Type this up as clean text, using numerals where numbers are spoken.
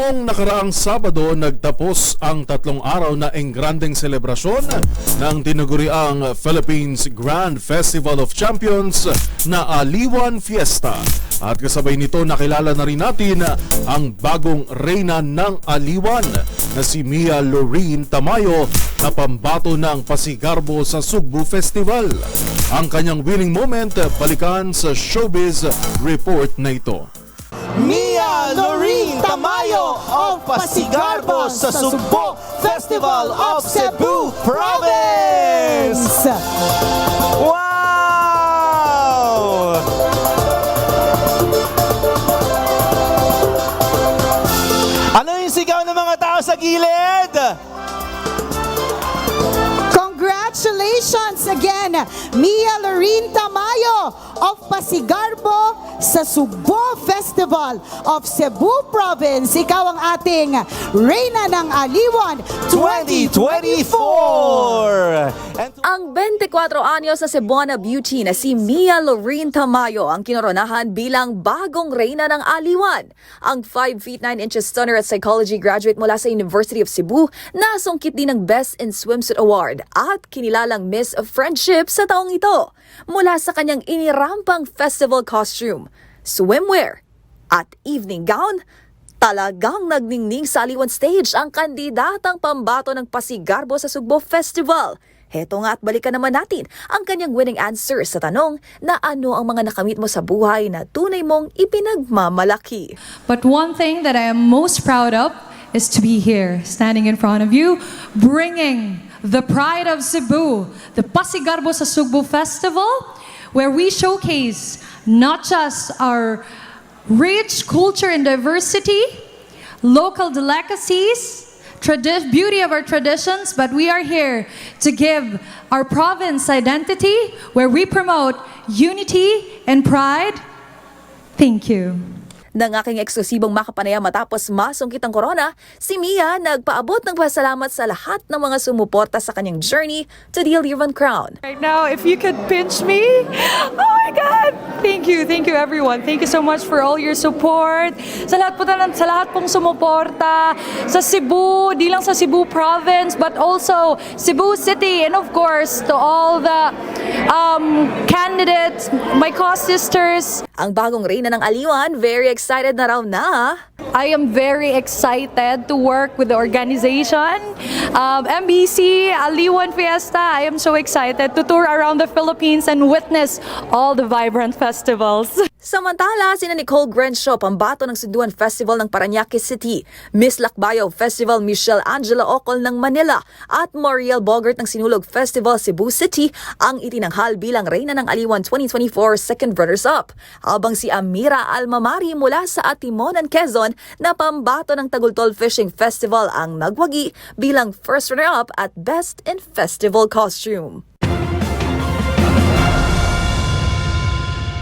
Noong nakaraang Sabado, nagtapos ang 3 araw na engrandeng selebrasyon ng tinaguriang Philippines Grand Festival of Champions na Aliwan Fiesta. At kasabay nito, nakilala na rin natin ang bagong reyna ng Aliwan na si Mia Lorene Tamayo na pambato ng Pasigarbo sa Sugbo Festival. Ang kanyang winning moment, balikan sa Showbiz Report na ito. Mia Lorene Tamayo of Pasigarbo sa Sugbo Festival of Cebu Province! Wow! Ano yung sigaw ng mga tao sa gilid? Congratulations again, Mia Lorene Tamayo of Pasigarbo sa Sugbo Festival of Cebu Province. Ikaw ang ating Reyna ng Aliwan 2024! Ang 24 anyos na Cebuana beauty na si Mia Lorene Tamayo ang kinoronahan bilang bagong reyna ng Aliwan. Ang 5 feet 9 inches stunner at psychology graduate mula sa University of Cebu nasungkit din ng Best in Swimsuit Award at kinilalang Miss of Friendship sa taong ito mula sa kanyang inirampang festival costume, swimwear at evening gown. Talagang nagningning sa Aliwan stage ang kandidatang pambato ng Pasigarbo sa Sugbo Festival. Heto nga at balikan naman natin ang kanyang winning answer sa tanong na ano ang mga nakamit mo sa buhay na tunay mong ipinagmamalaki. But one thing that I am most proud of is to be here, standing in front of you, bringing the pride of Cebu, the Pasigarbo sa Sugbo Festival, where we showcase not just our rich culture and diversity, local delicacies, beauty of our traditions, but we are here to give our province identity where we promote unity and pride. Thank you. Ng aking eksklusibong makapanayam matapos masungkit ang corona, si Mia nagpaabot ng pasalamat sa lahat ng mga sumuporta sa kanyang journey to the Aliwan crown. Right now, if you could pinch me, oh my God! Thank you everyone. Thank you so much for all your support. Sa lahat pong sumuporta sa Cebu, di lang sa Cebu Province, but also Cebu City, and of course, to all the candidates, my co-sisters. Ang bagong reyna ng Aliwan, very excited na raw na. I am very excited to work with the organization, MBC, Aliwan Fiesta. I am so excited to tour around the Philippines and witness all the vibrant festivals. Samantala, sina Nicole Grencio, pambato ng Sunduan Festival ng Parañaque City, Miss Lakbayo Festival Michelle Angela Ocol ng Manila, at Moriel Bogart ng Sinulog Festival Cebu City ang itinanghal bilang Reyna ng Aliwan 2024 second runners-up. Habang si Amira Almamari mula sa Atimonan, Quezon na pambato ng Tagultol Fishing Festival ang nagwagi bilang first runner-up at Best in Festival Costume.